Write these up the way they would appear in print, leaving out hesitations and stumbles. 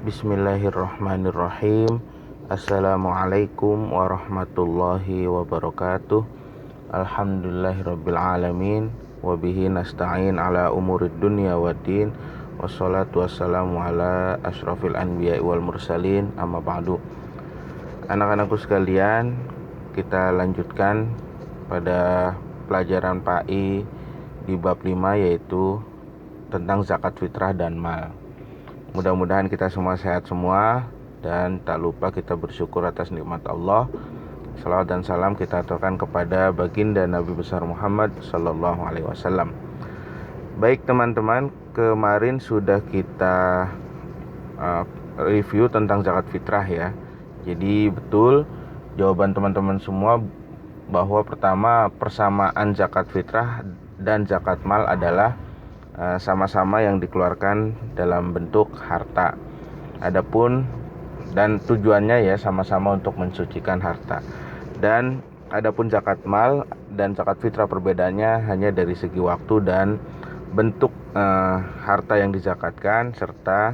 Bismillahirrahmanirrahim. Assalamualaikum warahmatullahi wabarakatuh. Alhamdulillahirrabbilalamin. Wabihi nasta'in ala umurid dunya waddin. Wassalatu wassalamu ala ashrafil anbiya wal mursalin. Amma ba'du. Anak-anakku sekalian, kita lanjutkan pada pelajaran PAI di bab 5, yaitu tentang zakat fitrah dan mal. Mudah-mudahan kita semua sehat semua, dan tak lupa kita bersyukur atas nikmat Allah. Salawat dan salam kita aturkan kepada baginda Nabi besar Muhammad sallallahu alaihi wasallam. Baik teman-teman, kemarin sudah kita review tentang zakat fitrah ya. Jadi betul jawaban teman-teman semua bahwa pertama, persamaan zakat fitrah dan zakat mal adalah sama-sama yang dikeluarkan dalam bentuk harta. Adapun dan tujuannya ya sama-sama untuk mensucikan harta. Dan adapun zakat mal dan zakat fitrah perbedaannya hanya dari segi waktu dan bentuk harta yang dizakatkan serta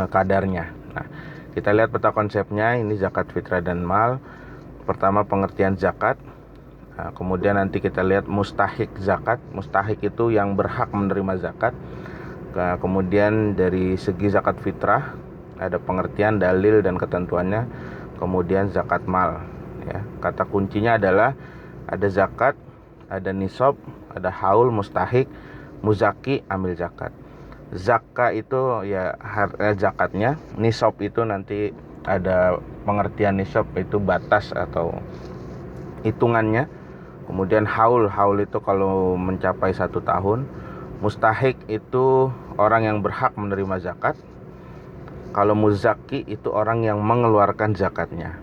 kadarnya. Nah, kita lihat peta konsepnya. Ini zakat fitrah dan mal. Pertama, pengertian zakat. Kemudian nanti kita lihat mustahik zakat. Mustahik itu yang berhak menerima zakat. Kemudian dari segi zakat fitrah ada pengertian, dalil dan ketentuannya. Kemudian zakat mal ya. Kata kuncinya adalah ada zakat, ada nisab, ada haul, mustahik, muzaki, amil zakat. Zakah itu ya zakatnya. Nisab itu nanti ada pengertian nisab itu batas atau hitungannya. Kemudian haul itu kalau mencapai 1 tahun. Mustahik itu orang yang berhak menerima zakat. Kalau muzaki itu orang yang mengeluarkan zakatnya.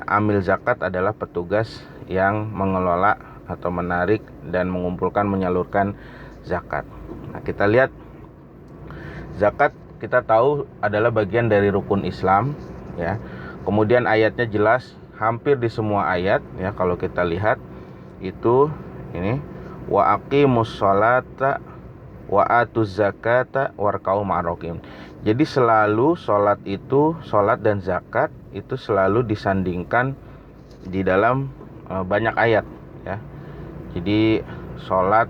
Amil zakat adalah petugas yang mengelola atau menarik dan mengumpulkan, menyalurkan zakat. Nah, kita lihat zakat kita tahu adalah bagian dari rukun Islam ya. Kemudian ayatnya jelas hampir di semua ayat ya, kalau kita lihat itu ini wa aqimus sholata wa atuz zakata warka'u ma'rokim. Jadi selalu salat dan zakat itu selalu disandingkan di dalam banyak ayat ya. Jadi salat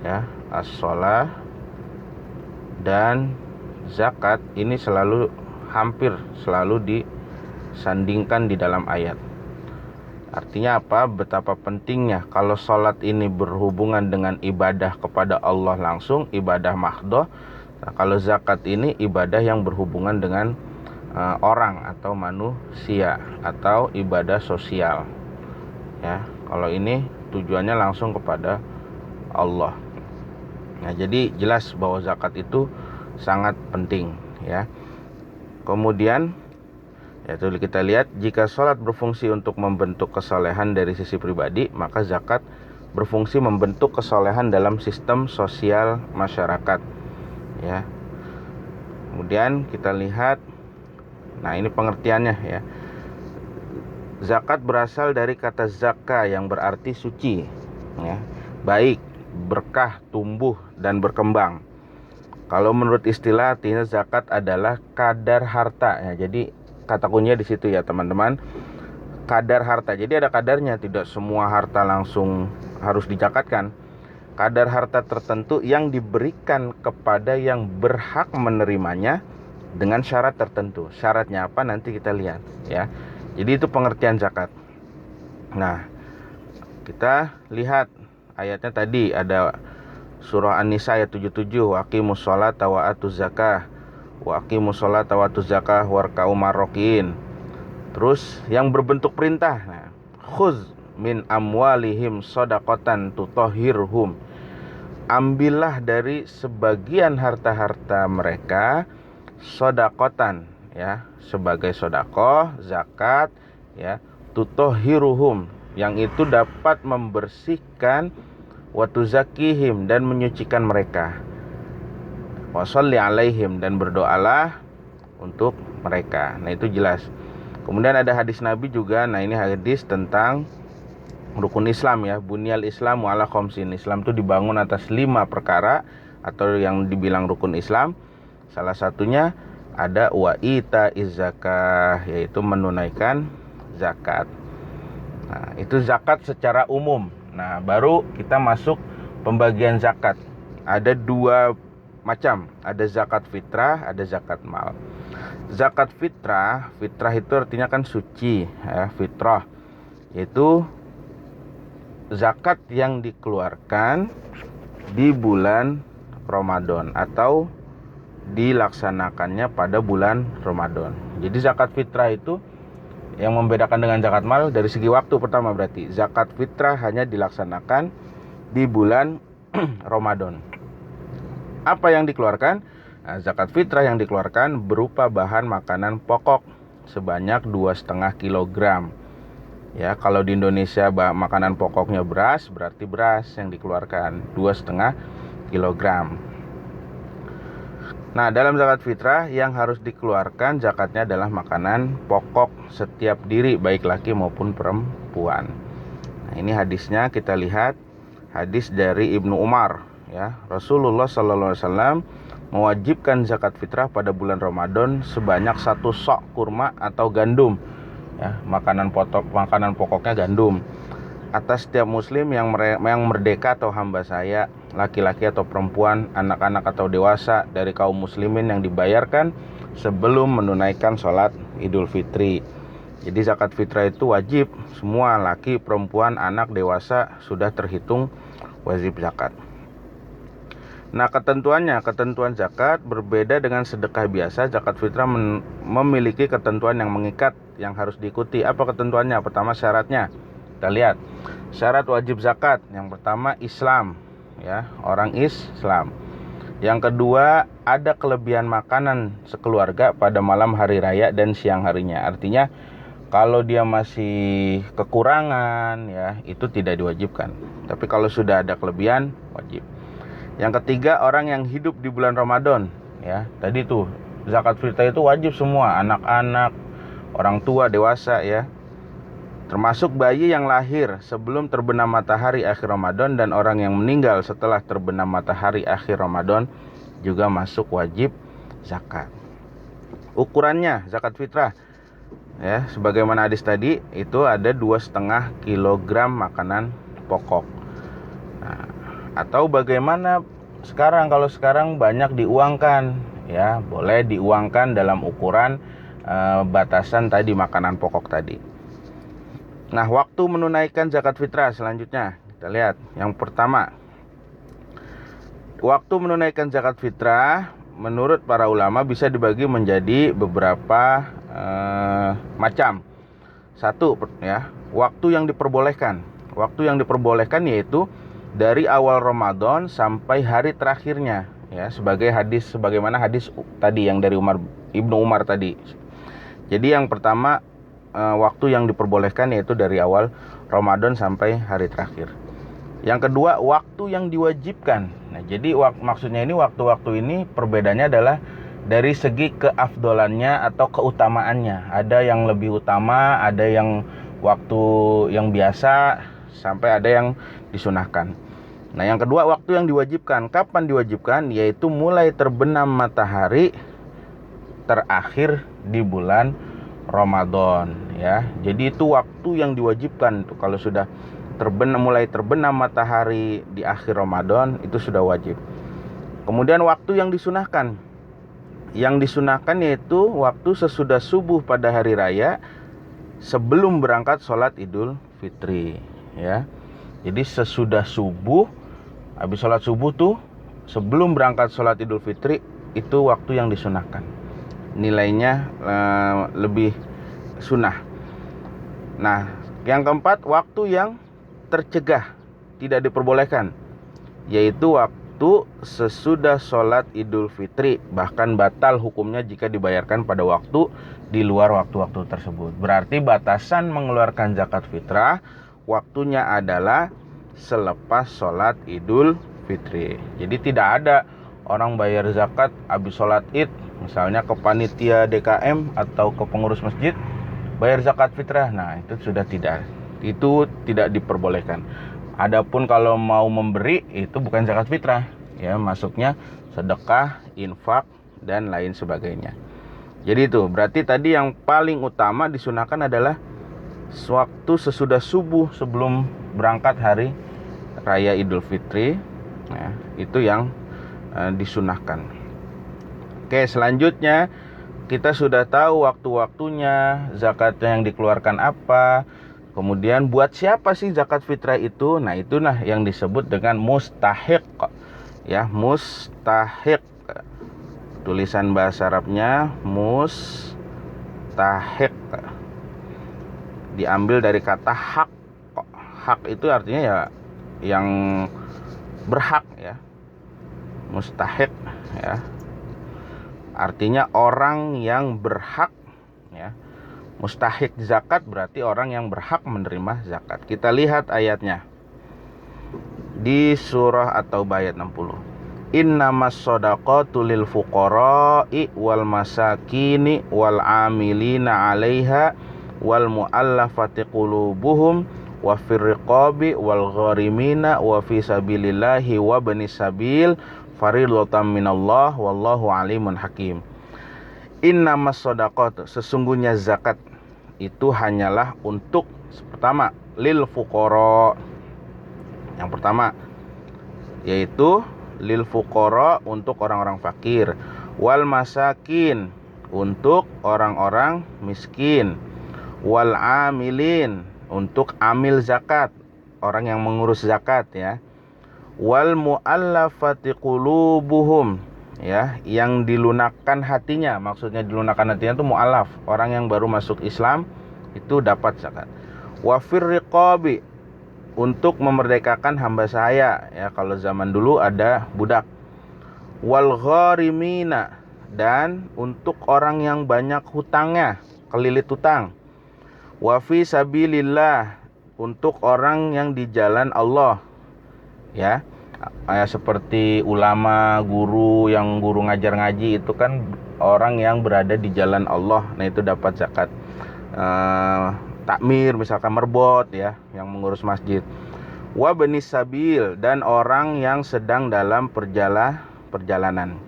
ya, as-shalah dan zakat ini hampir selalu disandingkan di dalam ayat. Artinya apa? Betapa pentingnya kalau sholat ini berhubungan dengan ibadah kepada Allah langsung, ibadah mahdoh. Nah, kalau zakat ini ibadah yang berhubungan dengan orang atau manusia atau ibadah sosial. Ya, kalau ini tujuannya langsung kepada Allah. Nah, jadi jelas bahwa zakat itu sangat penting ya. Kemudian yaitu kita lihat, jika sholat berfungsi untuk membentuk kesolehan dari sisi pribadi, maka zakat berfungsi membentuk kesolehan dalam sistem sosial masyarakat ya. Kemudian kita lihat, nah ini pengertiannya ya. Zakat berasal dari kata zakah yang berarti suci ya, baik, berkah, tumbuh dan berkembang. Kalau menurut istilah, artinya zakat adalah kadar harta ya. Jadi kata kuncinya di situ ya teman-teman, kadar harta. Jadi ada kadarnya, tidak semua harta langsung harus dizakatkan. Kadar harta tertentu yang diberikan kepada yang berhak menerimanya dengan syarat tertentu. Syaratnya apa nanti kita lihat ya. Jadi itu pengertian zakat. Nah, kita lihat ayatnya tadi ada surah An-Nisa ayat 77, waqimus sholata wa atuz zakah. Wa aqimus sholata wa atuz zakah warka'u ma'rokin. Terus yang berbentuk perintah, nah, khuz min amwalihim shadaqatan tutahhirhum. Ambillah dari sebagian harta-harta mereka shadaqatan ya, sebagai sedekah, zakat ya, tutahhiruhum, yang itu dapat membersihkan, wa tuzakihim, dan menyucikan mereka, wa sholli alaihim, dan berdoalah untuk mereka. Nah, itu jelas. Kemudian ada hadis Nabi juga. Nah, ini hadis tentang rukun Islam ya. Bunyal Islamu ala khamsin. Islam itu dibangun atas 5 perkara atau yang dibilang rukun Islam. Salah satunya ada wa itaiz zakah, yaitu menunaikan zakat. Nah, itu zakat secara umum. Nah, baru kita masuk pembagian zakat. Ada dua macam, ada zakat fitrah, ada zakat mal. Zakat fitrah, fitrah itu artinya kan suci, ya, fitrah, yaitu zakat yang dikeluarkan di bulan Ramadan atau dilaksanakannya pada bulan Ramadan. Jadi zakat fitrah itu yang membedakan dengan zakat mal dari segi waktu. Pertama, berarti zakat fitrah hanya dilaksanakan di bulan Ramadan. Apa yang dikeluarkan? Nah, zakat fitrah yang dikeluarkan berupa bahan makanan pokok sebanyak 2,5 kg. Ya, kalau di Indonesia makanan pokoknya beras, berarti beras yang dikeluarkan 2,5 kg. Nah, dalam zakat fitrah yang harus dikeluarkan zakatnya adalah makanan pokok setiap diri, baik laki maupun perempuan. Nah, ini hadisnya kita lihat, hadis dari Ibnu Umar, ya. Rasulullah SAW mewajibkan zakat fitrah pada bulan Ramadan sebanyak 1 sok kurma atau gandum, ya, makanan pokoknya gandum, atas setiap muslim yang merdeka atau hamba saya, laki-laki atau perempuan, anak-anak atau dewasa dari kaum muslimin yang dibayarkan sebelum menunaikan sholat Idul Fitri. Jadi zakat fitrah itu wajib, semua laki, perempuan, anak, dewasa sudah terhitung wajib zakat. Nah, ketentuan zakat berbeda dengan sedekah biasa. Zakat fitrah memiliki ketentuan yang mengikat yang harus diikuti. Apa ketentuannya? Pertama, syaratnya. Kita lihat. Syarat wajib zakat. Yang pertama, Islam, ya, orang Islam. Yang kedua, ada kelebihan makanan sekeluarga pada malam hari raya dan siang harinya. Artinya, kalau dia masih kekurangan, ya, itu tidak diwajibkan. Tapi kalau sudah ada kelebihan, wajib. Yang ketiga, orang yang hidup di bulan Ramadan, ya. Tadi tuh zakat fitrah itu wajib semua, anak-anak, orang tua, dewasa, ya. Termasuk bayi yang lahir sebelum terbenam matahari akhir Ramadan dan orang yang meninggal setelah terbenam matahari akhir Ramadan juga masuk wajib zakat. Ukurannya zakat fitrah, ya, sebagaimana hadis tadi, itu ada 2,5 kg makanan pokok. Nah, atau bagaimana sekarang, kalau sekarang banyak diuangkan, ya, boleh diuangkan dalam ukuran batasan tadi makanan pokok tadi. Nah, waktu menunaikan zakat fitrah selanjutnya kita lihat. Yang pertama, waktu menunaikan zakat fitrah menurut para ulama bisa dibagi menjadi beberapa macam. Satu, ya, waktu yang diperbolehkan. Waktu yang diperbolehkan yaitu dari awal Ramadan sampai hari terakhirnya, ya, sebagaimana hadis tadi yang dari Ibnu Umar tadi. Jadi yang pertama, waktu yang diperbolehkan yaitu dari awal Ramadan sampai hari terakhir. Yang kedua, waktu yang diwajibkan. Nah, jadi maksudnya ini waktu-waktu ini perbedaannya adalah dari segi keafdolannya atau keutamaannya. Ada yang lebih utama, ada yang waktu yang biasa, sampai ada yang disunahkan. Nah, yang kedua, waktu yang diwajibkan. Kapan diwajibkan? Yaitu mulai terbenam matahari terakhir di bulan Ramadan, ya. Jadi itu waktu yang diwajibkan. Kalau sudah mulai terbenam matahari di akhir Ramadan, itu sudah wajib. Kemudian waktu yang disunahkan. Yang disunahkan yaitu waktu sesudah subuh pada hari raya sebelum berangkat sholat Idul Fitri, ya. Jadi sesudah subuh, habis sholat subuh tuh, sebelum berangkat sholat Idul Fitri, itu waktu yang disunahkan. Nilainya lebih sunnah. Nah, yang keempat, waktu yang tercegah, tidak diperbolehkan, yaitu waktu sesudah sholat Idul Fitri, bahkan batal hukumnya jika dibayarkan pada waktu di luar waktu-waktu tersebut. Berarti batasan mengeluarkan zakat fitrah waktunya adalah selepas sholat Idul Fitri. Jadi tidak ada orang bayar zakat habis sholat Id, misalnya ke panitia DKM atau ke pengurus masjid, bayar zakat fitrah. Nah, itu sudah tidak diperbolehkan. Adapun kalau mau memberi, itu bukan zakat fitrah, ya, masuknya sedekah, infak, dan lain sebagainya. Jadi itu berarti tadi yang paling utama disunahkan adalah waktu sesudah subuh sebelum berangkat hari raya Idul Fitri. Nah, itu yang disunahkan. Oke, selanjutnya kita sudah tahu waktu-waktunya, zakatnya yang dikeluarkan apa. Kemudian buat siapa sih zakat fitrah itu? Nah, itulah yang disebut dengan mustahiq. Ya, mustahiq. Tulisan bahasa Arabnya mustahiq. Diambil dari kata hak. Hak itu artinya ya yang berhak ya. Mustahiq ya. Artinya orang yang berhak ya. Mustahiq zakat berarti orang yang berhak menerima zakat. Kita lihat ayatnya. Di surah At-Taubah ayat 60. Innamas shadaqatu lil fuqara'i wal masakini wal amilina 'alaiha wal mu'allafati qulubuhum wa fir riqabi wal gharimina wa fi sabilillahi wa banis sabil faridatan minallah wallahu alimun hakim. Innamas shadaqatu, sesungguhnya zakat itu hanyalah untuk pertama lil fuqara. Yang pertama yaitu lil fuqara, untuk orang-orang fakir, wal masakin, untuk orang-orang miskin, wal amilin, untuk amil zakat, orang yang mengurus zakat ya, wal muallafati qulubuhum ya, yang dilunakkan hatinya. Maksudnya dilunakkan hatinya itu muallaf, orang yang baru masuk Islam itu dapat zakat. Wa fir riqabi, untuk memerdekakan hamba sahaya ya, kalau zaman dulu ada budak. Wal gharimina, dan untuk orang yang banyak hutangnya, kelilit hutang. Wa fi sabilillah, untuk orang yang di jalan Allah ya. Seperti ulama, guru yang guru ngajar ngaji itu kan orang yang berada di jalan Allah. Nah, itu dapat zakat. Takmir misalkan merbot ya, yang mengurus masjid. Wa banis sabil, dan orang yang sedang dalam perjalanan.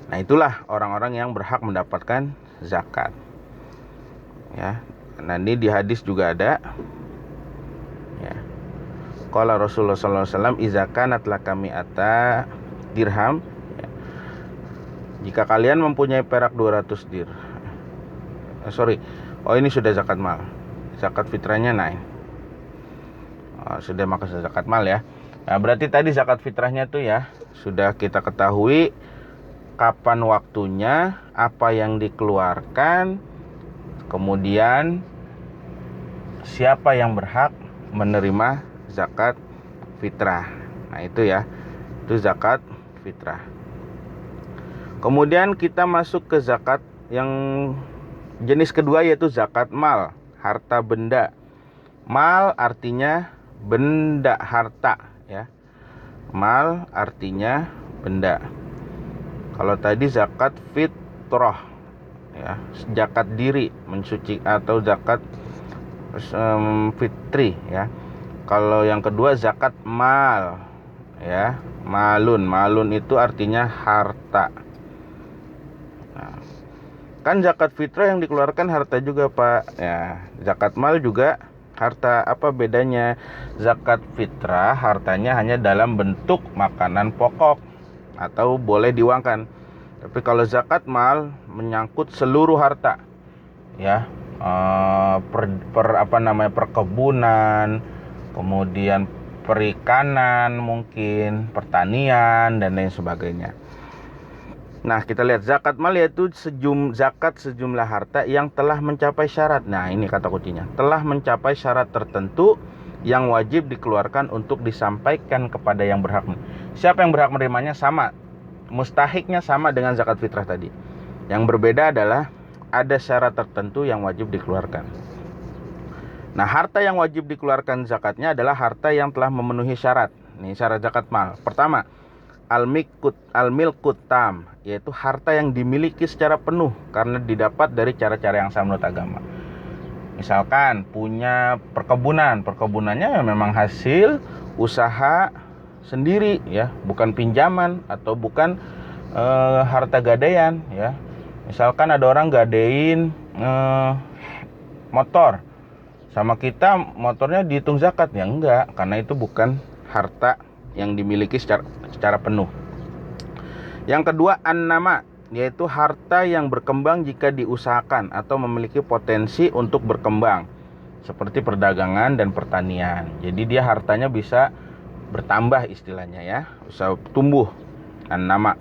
Nah, itulah orang-orang yang berhak mendapatkan zakat ya. Nah, ini di hadis juga ada ya. Qala Rasulullah sallallahu alaihi wasallam iza kanat laka mi'ata dirham ya. Jika kalian mempunyai perak 200 dir. Ini sudah zakat mal. Zakat fitrahnya naik. Sudah maka zakat mal ya. Nah, berarti tadi zakat fitrahnya tuh ya sudah kita ketahui kapan waktunya, apa yang dikeluarkan, kemudian siapa yang berhak menerima zakat fitrah. Nah, itu ya. Itu zakat fitrah. Kemudian kita masuk ke zakat yang jenis kedua, yaitu zakat mal, harta benda. Mal artinya benda, harta ya. Mal artinya benda. Kalau tadi zakat fitrah ya, zakat diri, mensuci, atau zakat fitri ya. Kalau yang kedua zakat mal ya, malun itu artinya harta. Nah, kan zakat fitrah yang dikeluarkan harta juga Pak ya. Zakat mal juga harta. Apa bedanya? Zakat fitrah hartanya hanya dalam bentuk makanan pokok atau boleh diuangkan. Tapi kalau zakat mal menyangkut seluruh harta ya. Perkebunan, kemudian perikanan, mungkin pertanian dan lain sebagainya. Nah, kita lihat zakat mal yaitu zakat sejumlah harta yang telah mencapai syarat. Nah, ini kata kuncinya. Telah mencapai syarat tertentu yang wajib dikeluarkan untuk disampaikan kepada yang berhak. Siapa yang berhak menerimanya? Sama. Mustahiknya sama dengan zakat fitrah tadi. Yang berbeda adalah ada syarat tertentu yang wajib dikeluarkan. Nah, harta yang wajib dikeluarkan zakatnya adalah harta yang telah memenuhi syarat. Ini syarat zakat mal. Pertama, al-milkut tam, yaitu harta yang dimiliki secara penuh karena didapat dari cara-cara yang sah menurut agama. Misalkan punya perkebunannya memang hasil usaha sendiri ya, bukan pinjaman atau bukan harta gadaian ya. Misalkan ada orang gadein motor, sama kita motornya dihitung zakat, ya enggak, karena itu bukan harta yang dimiliki secara penuh. Yang kedua, an-nama, yaitu harta yang berkembang jika diusahakan atau memiliki potensi untuk berkembang, seperti perdagangan dan pertanian. Jadi dia hartanya bisa bertambah istilahnya ya, bisa tumbuh, an-nama.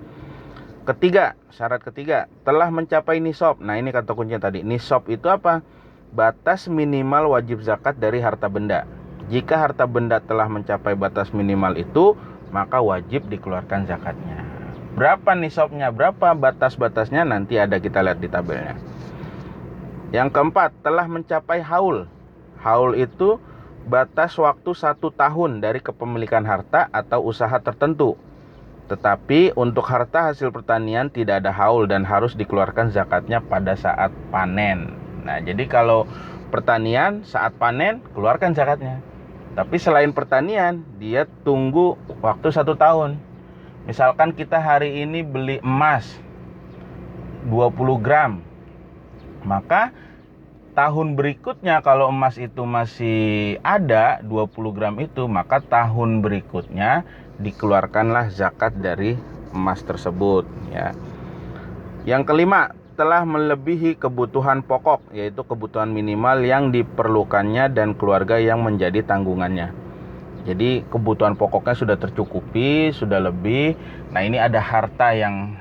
Ketiga, syarat ketiga, telah mencapai nisab. Nah ini kata kuncinya tadi, nisab itu apa? Batas minimal wajib zakat dari harta benda. Jika harta benda telah mencapai batas minimal itu, maka wajib dikeluarkan zakatnya. Berapa nisabnya, berapa batas-batasnya, nanti ada kita lihat di tabelnya. Yang keempat, telah mencapai haul. Haul itu batas waktu 1 tahun dari kepemilikan harta atau usaha tertentu. Tetapi untuk harta hasil pertanian tidak ada haul dan harus dikeluarkan zakatnya pada saat panen. Nah, jadi kalau pertanian saat panen keluarkan zakatnya. Tapi selain pertanian, dia tunggu waktu 1 tahun. Misalkan kita hari ini beli emas 20 gram, maka tahun berikutnya kalau emas itu masih ada 20 gram itu, maka tahun berikutnya dikeluarkanlah zakat dari emas tersebut ya. Yang kelima, telah melebihi kebutuhan pokok, yaitu kebutuhan minimal yang diperlukannya dan keluarga yang menjadi tanggungannya. Jadi kebutuhan pokoknya sudah tercukupi, sudah lebih. Nah ini ada harta yang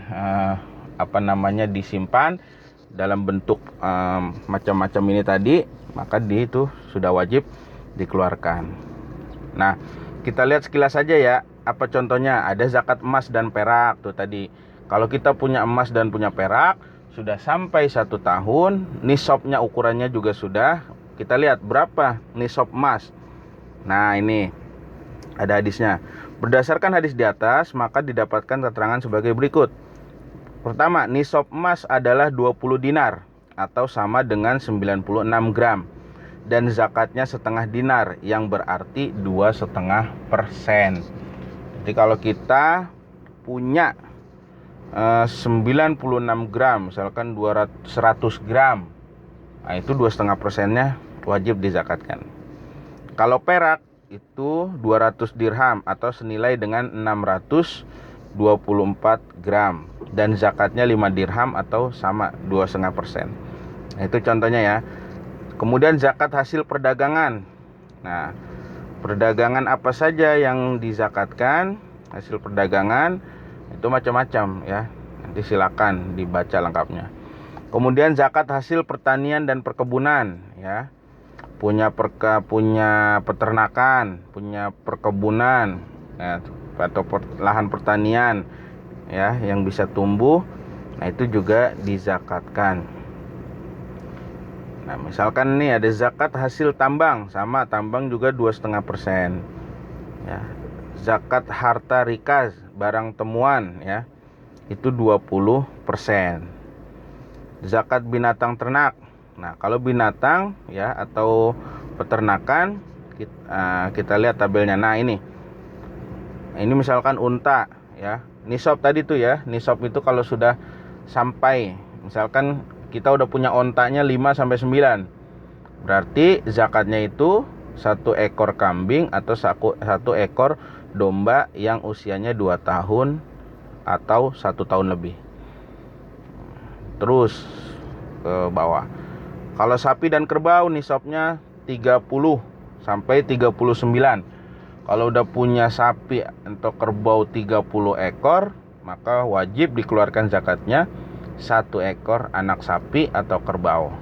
disimpan dalam bentuk macam-macam ini tadi, maka itu sudah wajib dikeluarkan. Nah kita lihat sekilas saja ya, apa contohnya. Ada zakat emas dan perak tuh tadi. Kalau kita punya emas dan punya perak, sudah sampai 1 tahun, nisabnya ukurannya juga sudah. Kita lihat berapa nisab emas. Nah ini ada hadisnya. Berdasarkan hadis di atas, maka didapatkan keterangan sebagai berikut. Pertama, nisab emas adalah 20 dinar atau sama dengan 96 gram. Dan zakatnya setengah dinar, yang berarti 2,5%. Jadi kalau kita punya 96 gram, misalkan 100 gram, nah itu 2,5%-nya wajib dizakatkan. Kalau perak itu 200 dirham atau senilai dengan 624 gram, dan zakatnya 5 dirham atau sama 2,5%. Nah itu contohnya ya. Kemudian zakat hasil perdagangan. Nah perdagangan apa saja yang dizakatkan? Hasil perdagangan itu macam-macam ya, nanti silakan dibaca lengkapnya. Kemudian zakat hasil pertanian dan perkebunan ya, punya peternakan, punya perkebunan ya, atau lahan pertanian ya yang bisa tumbuh, nah itu juga dizakatkan. Nah misalkan nih ada zakat hasil tambang, sama tambang juga 2,5% ya. Zakat harta rikaz, barang temuan ya, itu 20%. Zakat binatang ternak. Nah kalau binatang ya atau peternakan, kita lihat tabelnya. Nah ini misalkan unta ya, nisab tadi tuh ya. Nisab itu kalau sudah sampai, misalkan kita udah punya ontanya 5-9, berarti zakatnya itu 1 ekor kambing atau 1 ekor domba yang usianya 2 tahun atau 1 tahun lebih. Terus ke bawah. Kalau sapi dan kerbau nisabnya 30 sampai 39. Kalau udah punya sapi atau kerbau 30 ekor, maka wajib dikeluarkan zakatnya 1 ekor anak sapi atau kerbau.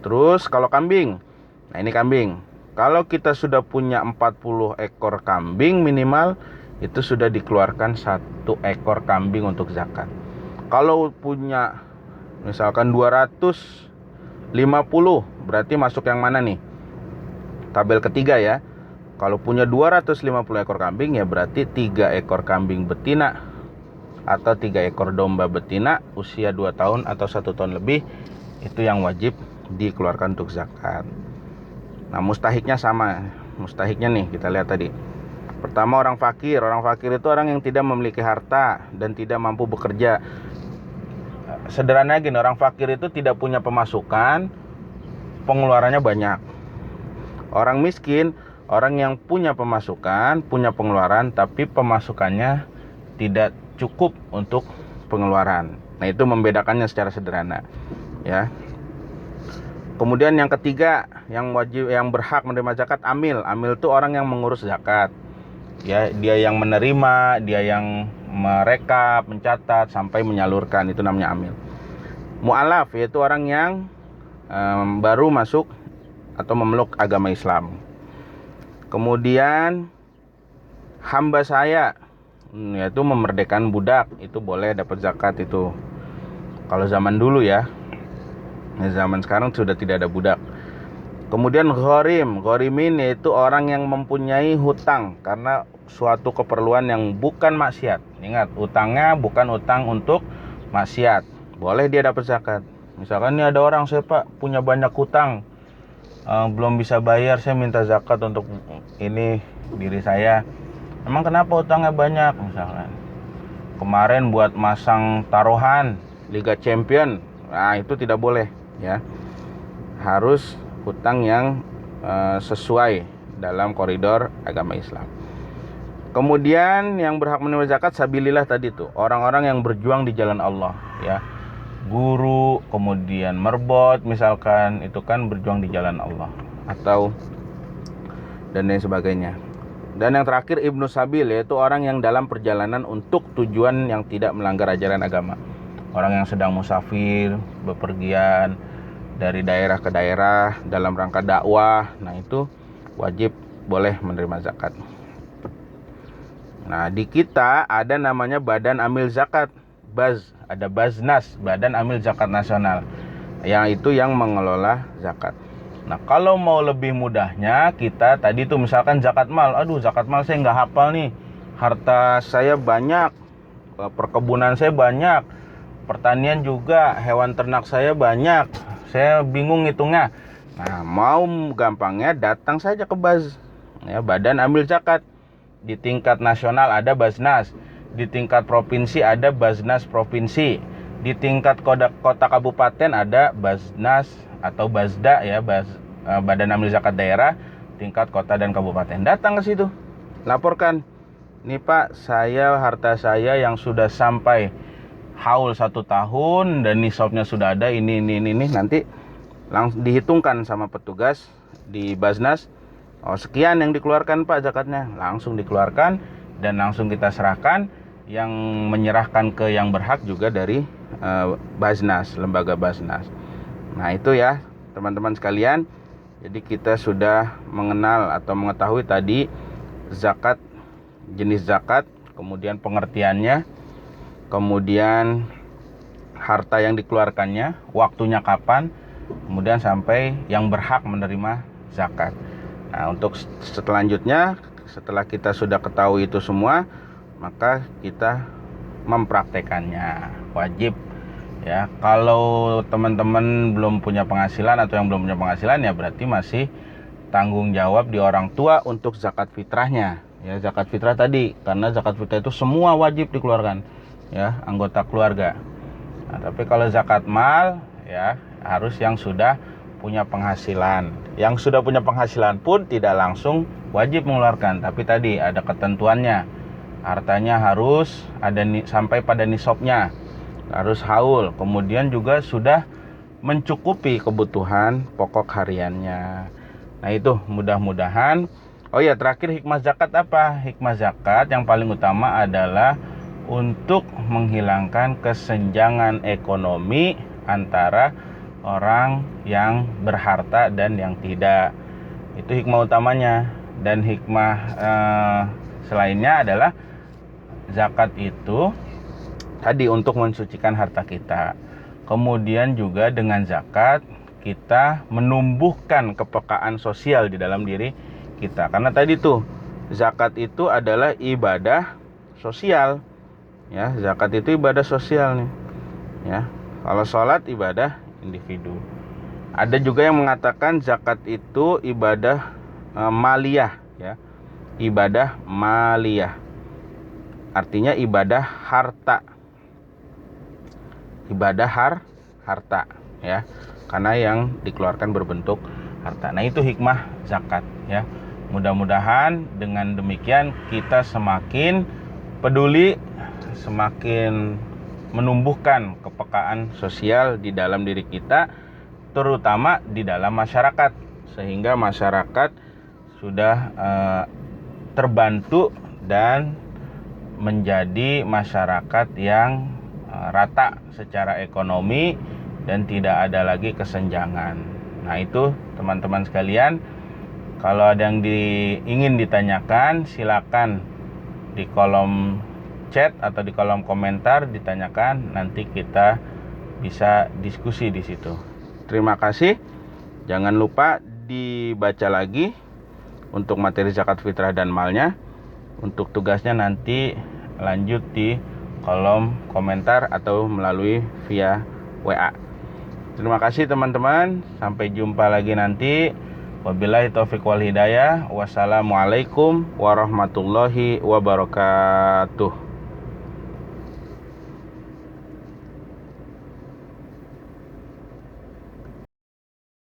Terus kalau kambing. Nah ini kambing. Kalau kita sudah punya 40 ekor kambing minimal, itu sudah dikeluarkan 1 ekor kambing untuk zakat. Kalau punya misalkan 250, berarti masuk yang mana nih? Tabel ketiga ya. Kalau punya 250 ekor kambing, ya berarti 3 ekor kambing betina atau 3 ekor domba betina usia 2 tahun atau 1 tahun lebih, itu yang wajib dikeluarkan untuk zakat. Nah mustahiknya sama. Mustahiknya nih kita lihat tadi. Pertama orang fakir. Orang fakir itu orang yang tidak memiliki harta dan tidak mampu bekerja. sederhananya gini, orang fakir itu tidak punya pemasukan, pengeluarannya banyak. Orang miskin, orang yang punya pemasukan, punya pengeluaran, tapi pemasukannya tidak cukup untuk pengeluaran. Nah, itu membedakannya secara sederhana, ya. Kemudian yang ketiga, yang berhak menerima zakat, amil. Amil itu orang yang mengurus zakat. Ya, dia yang menerima, dia yang merekap, mencatat sampai menyalurkan, itu namanya amil. Mu'alaf yaitu orang yang baru masuk atau memeluk agama Islam. Kemudian hamba saya, yaitu memerdekakan budak, itu boleh dapat zakat itu. Kalau zaman dulu ya. Zaman sekarang sudah tidak ada budak. Kemudian ghorimin yaitu orang yang mempunyai hutang karena suatu keperluan yang bukan maksiat. Ingat, utangnya bukan utang untuk maksiat. Boleh dia dapat zakat. Misalkan ini ada orang, saya Pak punya banyak hutang, belum bisa bayar, saya minta zakat untuk ini diri saya. Emang kenapa utangnya banyak? Misalkan kemarin buat masang taruhan Liga Champion, nah itu tidak boleh, ya. Harus hutang yang sesuai dalam koridor agama Islam. Kemudian yang berhak menerima zakat sabilillah tadi tuh, orang-orang yang berjuang di jalan Allah, ya. Guru, kemudian merbot misalkan, itu kan berjuang di jalan Allah, atau dan lain sebagainya. Dan yang terakhir ibnu sabil, yaitu orang yang dalam perjalanan untuk tujuan yang tidak melanggar ajaran agama. Orang yang sedang musafir, bepergian dari daerah ke daerah dalam rangka dakwah, nah itu wajib boleh menerima zakat. Nah, di kita ada namanya Badan Amil Zakat, ada Baznas, Badan Amil Zakat Nasional, yang itu yang mengelola zakat. Nah, kalau mau lebih mudahnya, kita tadi tuh misalkan zakat mal, zakat mal saya nggak hafal nih, harta saya banyak, perkebunan saya banyak, pertanian juga, hewan ternak saya banyak, saya bingung hitungnya. Nah, mau gampangnya datang saja ke ya, Badan Amil Zakat. Di tingkat nasional ada Baznas, di tingkat provinsi ada Baznas provinsi, di tingkat kota kabupaten ada Baznas atau Bazda, ya, Badan Amil Zakat daerah tingkat kota dan kabupaten. Datang ke situ, laporkan, nih Pak, harta saya yang sudah sampai haul 1 tahun dan nisabnya sudah ada ini, nanti langsung dihitungkan sama petugas di Baznas. Sekian yang dikeluarkan Pak zakatnya, langsung dikeluarkan dan langsung kita serahkan. Yang menyerahkan ke yang berhak juga dari Baznas, lembaga Baznas. Nah itu ya teman-teman sekalian, jadi kita sudah mengenal atau mengetahui tadi zakat, jenis zakat, kemudian pengertiannya, kemudian harta yang dikeluarkannya, waktunya kapan, kemudian sampai yang berhak menerima zakat. Nah, untuk selanjutnya, setelah kita sudah ketahui itu semua, maka kita mempraktekannya, wajib, ya. Kalau teman-teman belum punya penghasilan atau yang belum punya penghasilan, ya berarti masih tanggung jawab di orang tua untuk zakat fitrahnya, ya. Zakat fitrah tadi, karena zakat fitrah itu semua wajib dikeluarkan, ya, anggota keluarga. Nah, tapi kalau zakat mal, ya, harus yang sudah punya penghasilan. Yang sudah punya penghasilan pun tidak langsung wajib mengeluarkan, tapi tadi ada ketentuannya. Hartanya harus ada sampai pada nisabnya, harus haul, kemudian juga sudah mencukupi kebutuhan pokok hariannya. Nah itu mudah-mudahan. Oh ya, terakhir hikmah zakat apa? Hikmah zakat yang paling utama adalah untuk menghilangkan kesenjangan ekonomi antara orang yang berharta dan yang tidak. Itu hikmah utamanya. Dan hikmah selainnya adalah zakat itu tadi untuk mensucikan harta kita. Kemudian juga dengan zakat kita menumbuhkan kepekaan sosial di dalam diri kita. Karena tadi tuh zakat itu adalah ibadah sosial, ya. Zakat itu ibadah sosial nih, ya. Kalau sholat ibadah individu. Ada juga yang mengatakan zakat itu ibadah maliyah, ya. Ibadah maliyah artinya ibadah harta, ibadah harta ya, karena yang dikeluarkan berbentuk harta. Nah, itu hikmah zakat ya. Mudah-mudahan dengan demikian kita semakin peduli, semakin menumbuhkan kepekaan sosial di dalam diri kita, terutama di dalam masyarakat, sehingga masyarakat sudah terbantu dan menjadi masyarakat yang rata secara ekonomi dan tidak ada lagi kesenjangan. Nah, itu teman-teman sekalian, kalau ada yang ingin ditanyakan, silakan di kolom chat atau di kolom komentar ditanyakan, nanti kita bisa diskusi di situ. Terima kasih. Jangan lupa dibaca lagi untuk materi zakat fitrah dan malnya. Untuk tugasnya nanti lanjut di kolom komentar atau melalui via WA. Terima kasih teman-teman. Sampai jumpa lagi nanti. Wabillahi taufiq wal hidayah. Wassalamualaikum warahmatullahi wabarakatuh.